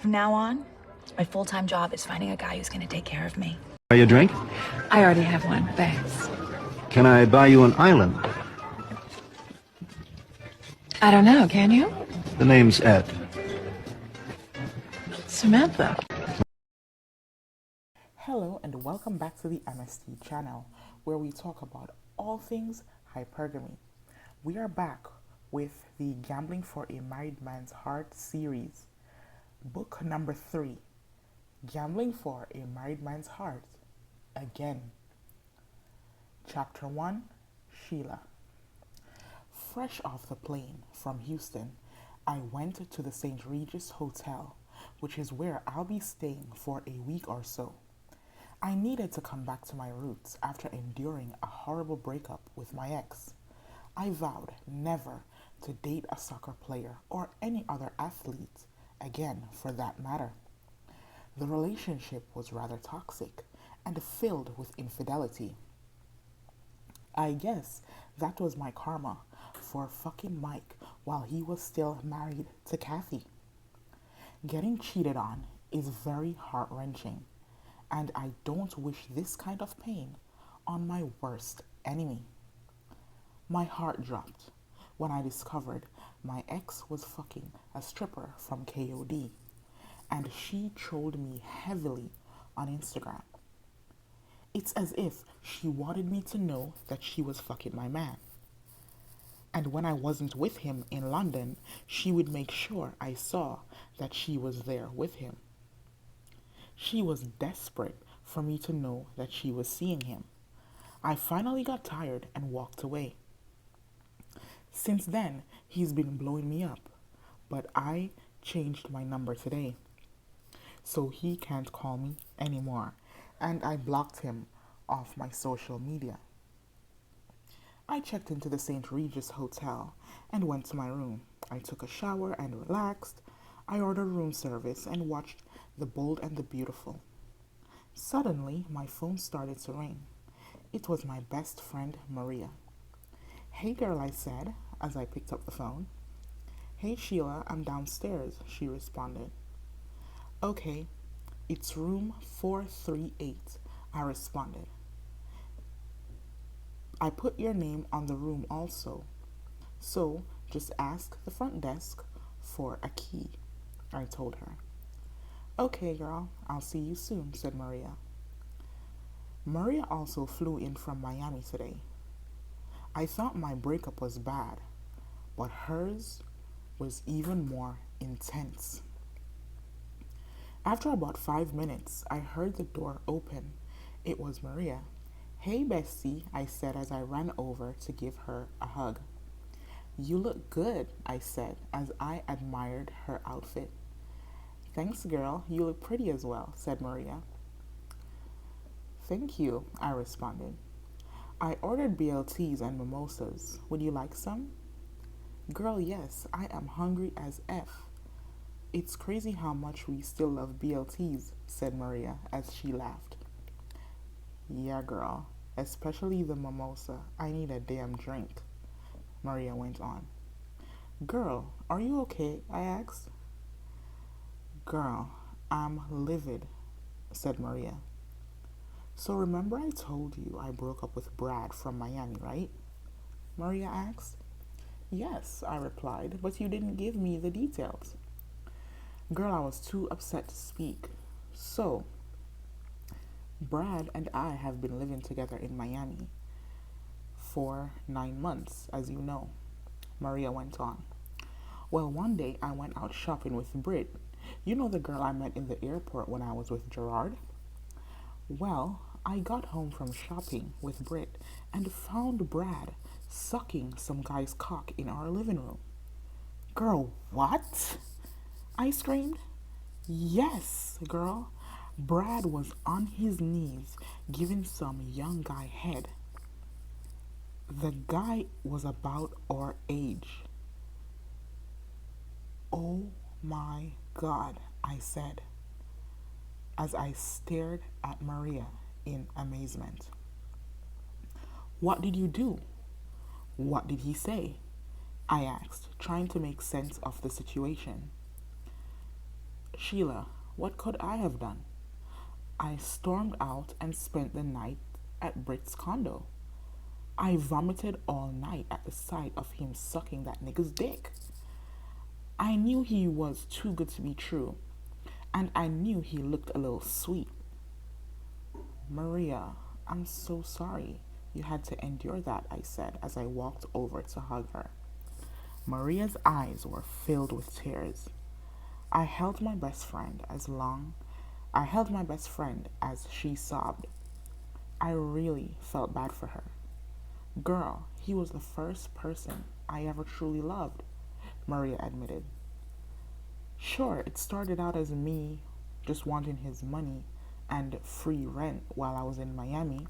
From now on, my full-time job is finding a guy who's gonna take care of me. Buy you a drink? I already have one, thanks. Can I buy you an island? I don't know, can you? The name's Ed. Samantha. Hello and welcome back to the MST channel, where we talk about all things hypergamy. We are back with the Gambling for a Married Man's Heart series, book number 3, Gambling for a Married Man's Heart, again. Chapter 1, Sheila. Fresh off the plane from Houston, I went to the St. Regis Hotel, which is where I'll be staying for a week or so. I needed to come back to my roots after enduring a horrible breakup with my ex. I vowed never to date a soccer player or any other athlete again, for that matter. The relationship was rather toxic and filled with infidelity. I guess that was my karma for fucking Mike while he was still married to Kathy. Getting cheated on is very heart-wrenching, and I don't wish this kind of pain on my worst enemy. My heart dropped when I discovered my ex was fucking a stripper from KOD, and she trolled me heavily on Instagram. It's as if she wanted me to know that she was fucking my man. And when I wasn't with him in London, she would make sure I saw that she was there with him. She was desperate for me to know that she was seeing him. I finally got tired and walked away. Since then, he's been blowing me up, but I changed my number today, so he can't call me anymore, and I blocked him off my social media. I checked into the St. Regis Hotel and went to my room. I took a shower and relaxed. I ordered room service and watched The Bold and the Beautiful. Suddenly, my phone started to ring. It was my best friend, Maria. "Hey girl," I said as I picked up the phone. "Hey Sheila, I'm downstairs," she responded. "Okay, it's room 438, I responded. "I put your name on the room also, so just ask the front desk for a key," I told her. "Okay, girl, I'll see you soon," said Maria. Maria also flew in from Miami today. I thought my breakup was bad, but hers was even more intense. After about 5 minutes, I heard the door open. It was Maria. "Hey, bestie," I said as I ran over to give her a hug. "You look good," I said as I admired her outfit. "Thanks, girl. You look pretty as well," said Maria. "Thank you," I responded. "I ordered BLTs and mimosas. Would you like some?" "Girl, yes. I am hungry as F." "It's crazy how much we still love BLTs," said Maria as she laughed. "Yeah, girl, especially the mimosa. I need a damn drink," Maria went on. "Girl, are you okay?" I asked. "Girl, I'm livid," said Maria. "So remember I told you I broke up with Brad from Miami, right?" Maria asked. "Yes," I replied, "but you didn't give me the details." Girl, I was too upset to speak. "So, Brad and I have been living together in Miami for 9 months, as you know," Maria went on. "Well, one day I went out shopping with Britt. You know the girl I met in the airport when I was with Gerard? Well, I got home from shopping with Britt and found Brad sucking some guy's cock in our living room." "Girl, what?" I screamed. "Yes, girl. Brad was on his knees giving some young guy head. The guy was about our age." "Oh my God," I said as I stared at Maria in amazement. "What did you do? What did he say?" I asked, trying to make sense of the situation. Sheila, what could I have done? I stormed out and spent the night at Britt's condo. I vomited all night at the sight of him sucking that nigga's dick. I knew he was too good to be true, and I knew he looked a little sweet. Maria, I'm so sorry you had to endure that, I said as I walked over to hug her. Maria's eyes were filled with tears. I held my best friend as she sobbed. I really felt bad for her. Girl, he was the first person I ever truly loved, Maria admitted. Sure, it started out as me just wanting his money and free rent while I was in Miami,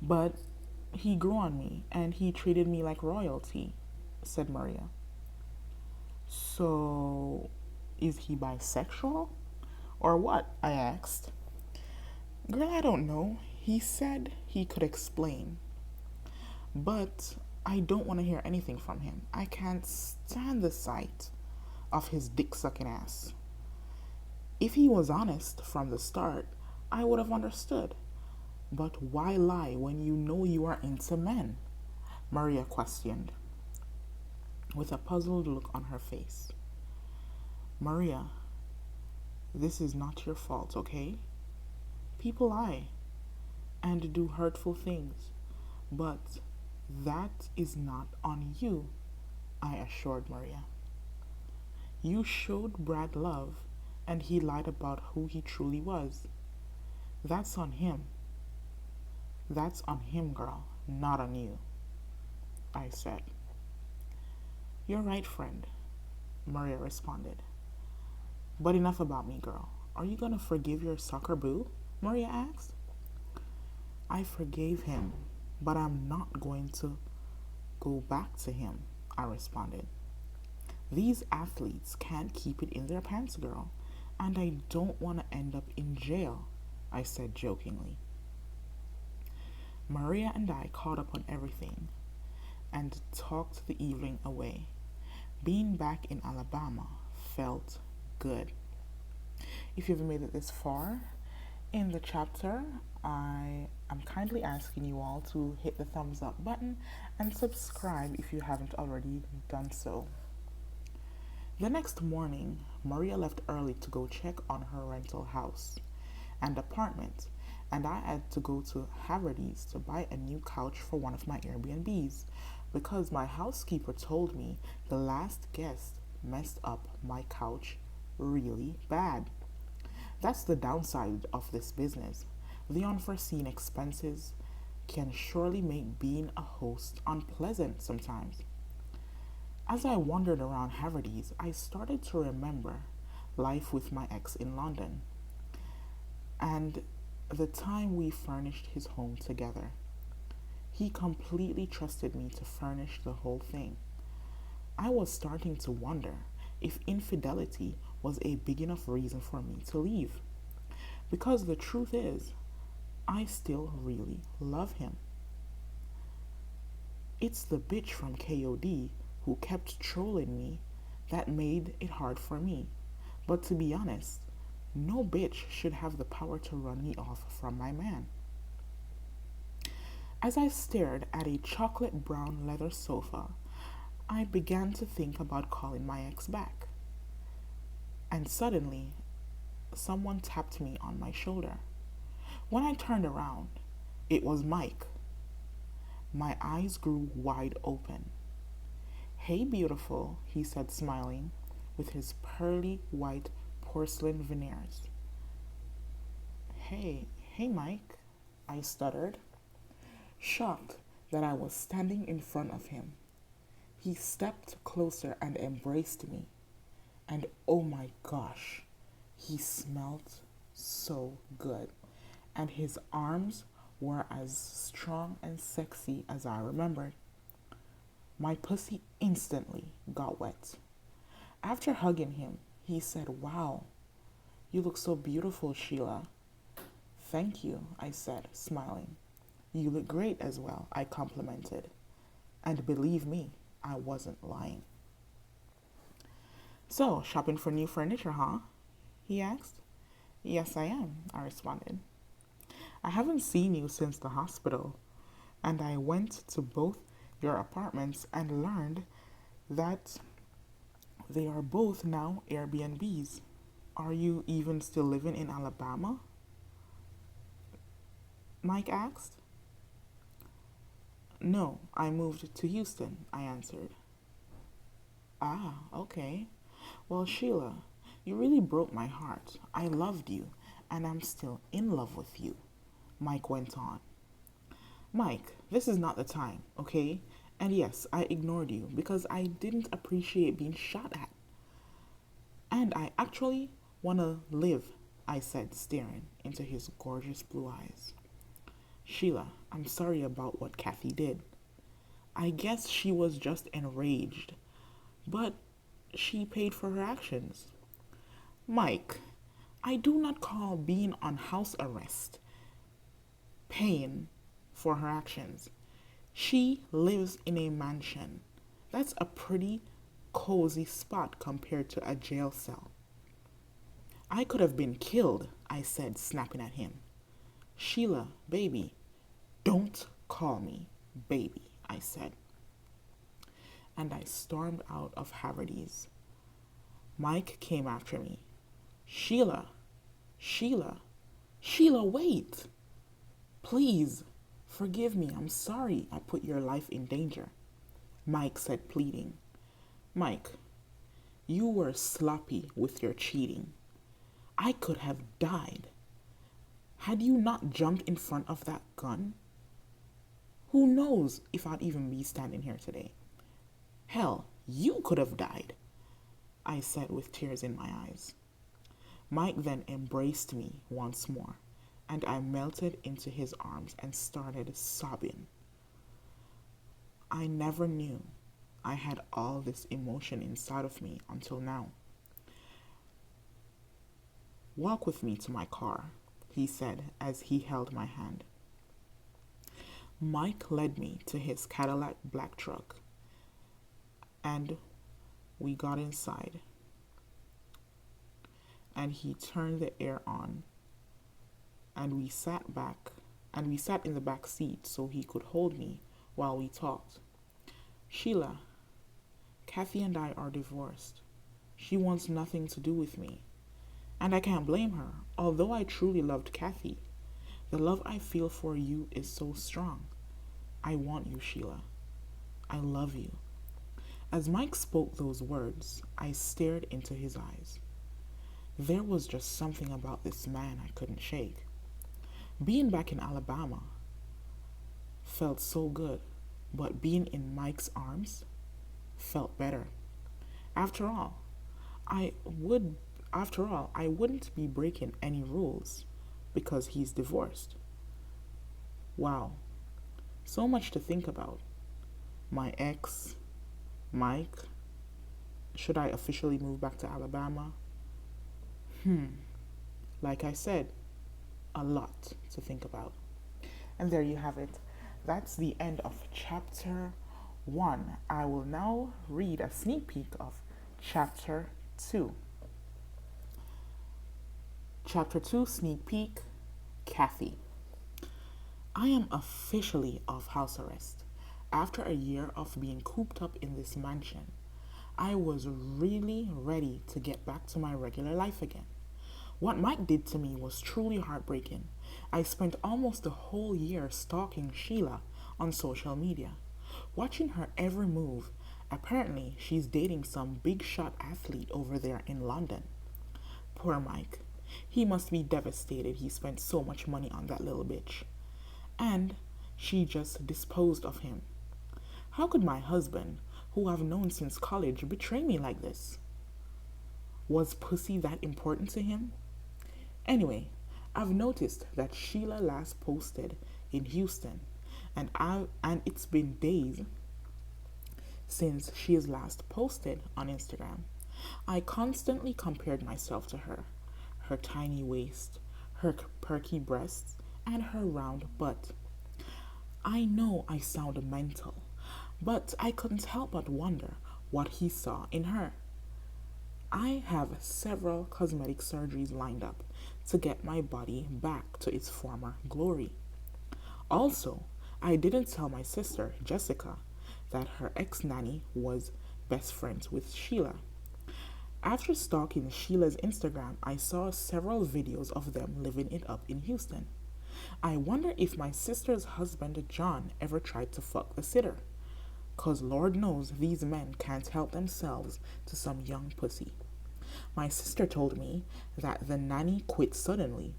but he grew on me and he treated me like royalty, said Maria. So, is he bisexual? Or what? I asked. Girl, I don't know. He said he could explain. But I don't want to hear anything from him. I can't stand the sight of his dick-sucking ass. If he was honest from the start, I would have understood. But why lie when you know you are into men? Maria questioned, with a puzzled look on her face. Maria, this is not your fault, okay? People lie and do hurtful things, but that is not on you, I assured Maria. You showed Brad love, and he lied about who he truly was. That's on him. That's on him, girl, not on you, I said. You're right, friend, Maria responded. But enough about me, girl. Are you gonna forgive your soccer boo? Maria asked. I forgave him, but I'm not going to go back to him, I responded. These athletes can't keep it in their pants, girl, and I don't want to end up in jail, I said jokingly. Maria and I caught up on everything and talked the evening away. Being back in Alabama felt good. If you've made it this far in the chapter, I am kindly asking you all to hit the thumbs up button and subscribe if you haven't already done so. The next morning, Maria left early to go check on her rental house and apartment, and I had to go to Haverty's to buy a new couch for one of my Airbnbs because my housekeeper told me the last guest messed up my couch really bad. That's the downside of this business. The unforeseen expenses can surely make being a host unpleasant sometimes. As I wandered around Haverty's, I started to remember life with my ex in London and the time we furnished his home together. He completely trusted me to furnish the whole thing. I was starting to wonder if infidelity was a big enough reason for me to leave. Because the truth is, I still really love him. It's the bitch from KOD who kept trolling me that made it hard for me. But to be honest, no bitch should have the power to run me off from my man. As I stared at a chocolate brown leather sofa, I began to think about calling my ex back. And suddenly, someone tapped me on my shoulder. When I turned around, it was Mike. My eyes grew wide open. Hey, beautiful, he said, smiling, with his pearly white porcelain veneers. Hey, Mike, I stuttered, shocked that I was standing in front of him. He stepped closer and embraced me. And oh my gosh, he smelled so good. And his arms were as strong and sexy as I remembered. My pussy instantly got wet. After hugging him, he said, "Wow, you look so beautiful, Sheila." "Thank you," I said, smiling. "You look great as well," I complimented. And believe me, I wasn't lying. So, shopping for new furniture, huh? He asked. Yes, I am, I responded. I haven't seen you since the hospital, and I went to both your apartments and learned that they are both now Airbnbs. Are you even still living in Alabama? Mike asked. No, I moved to Houston, I answered. Ah, okay. Well, Sheila, you really broke my heart. I loved you, and I'm still in love with you, Mike went on. Mike, this is not the time, okay? And yes, I ignored you because I didn't appreciate being shot at. And I actually want to live, I said, staring into his gorgeous blue eyes. Sheila, I'm sorry about what Kathy did. I guess she was just enraged, but she paid for her actions. Mike, I do not call being on house arrest paying for her actions. She lives in a mansion. That's a pretty cozy spot compared to a jail cell. I could have been killed, I said, snapping at him. Sheila, baby, don't call me baby, I said. And I stormed out of Haverty's. Mike came after me. Sheila, Sheila, Sheila, wait. Please, forgive me. I'm sorry I put your life in danger, Mike said, pleading. Mike, you were sloppy with your cheating. I could have died. Had you not jumped in front of that gun, who knows if I'd even be standing here today. Hell, you could have died, I said with tears in my eyes. Mike then embraced me once more, and I melted into his arms and started sobbing. I never knew I had all this emotion inside of me until now. Walk with me to my car, he said as he held my hand. Mike led me to his Cadillac black truck, and we got inside. And he turned the air on, and we sat in the back seat so he could hold me while we talked. Sheila, Kathy and I are divorced. She wants nothing to do with me. And I can't blame her, although I truly loved Kathy. The love I feel for you is so strong. I want you, Sheila. I love you. As Mike spoke those words, I stared into his eyes. There was just something about this man I couldn't shake. Being back in Alabama felt so good, but being in Mike's arms felt better. After all, I wouldn't be breaking any rules because he's divorced. Wow, so much to think about. My ex, Mike. Should I officially move back to Alabama? Like I said, a lot to think about. And there you have it. That's the end of chapter 1. I will now read a sneak peek of chapter 2. Chapter 2 sneak peek, Kathy. I am officially off house arrest. After a year of being cooped up in this mansion, I was really ready to get back to my regular life again. What Mike did to me was truly heartbreaking. I spent almost a whole year stalking Sheila on social media, watching her every move. Apparently, she's dating some big shot athlete over there in London. Poor Mike. He must be devastated he spent so much money on that little bitch. And she just disposed of him. How could my husband, who I've known since college, betray me like this? Was pussy that important to him? Anyway, I've noticed that Sheila last posted in Houston, and it's been days since she has last posted on Instagram. I constantly compared myself to her tiny waist, her perky breasts, and her round butt. I know I sound mental, but I couldn't help but wonder what he saw in her. I have several cosmetic surgeries lined up to get my body back to its former glory. Also, I didn't tell my sister, Jessica, that her ex nanny was best friends with Sheila. After stalking Sheila's Instagram, I saw several videos of them living it up in Houston. I wonder if my sister's husband, John, ever tried to fuck the sitter. 'Cause Lord knows these men can't help themselves to some young pussy. My sister told me that the nanny quit suddenly.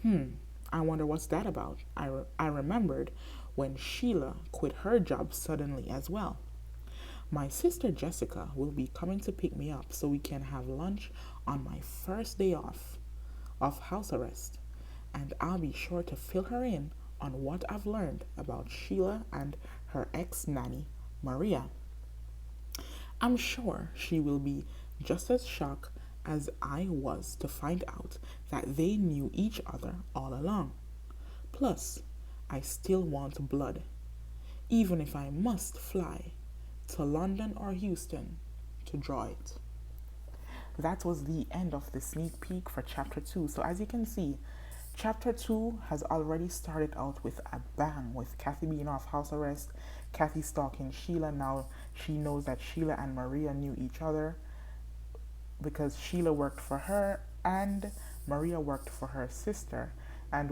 I wonder what's that about. I remembered when Sheila quit her job suddenly as well. My sister Jessica will be coming to pick me up so we can have lunch on my first day off house arrest, and I'll be sure to fill her in on what I've learned about Sheila and her ex-nanny, Maria. I'm sure she will be just as shocked as I was to find out that they knew each other all along. Plus, I still want blood, even if I must fly to London or Houston to draw it. That was the end of the sneak peek for chapter 2. So as you can see, chapter 2 has already started out with a bang, with Kathy being off house arrest, Kathy stalking Sheila. Now she knows that Sheila and Maria knew each other because Sheila worked for her and Maria worked for her sister. And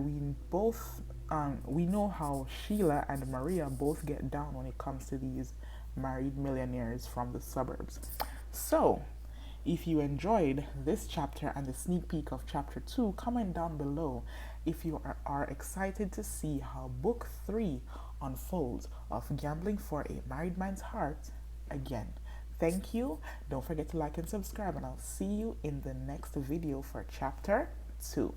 we know how Sheila and Maria both get down when it comes to these married millionaires from the suburbs. So, if you enjoyed this chapter and the sneak peek of chapter 2, comment down below if you are excited to see how book 3 unfolds of Gambling for a Married Man's Heart again. Thank you. Don't forget to like and subscribe, and I'll see you in the next video for chapter 2.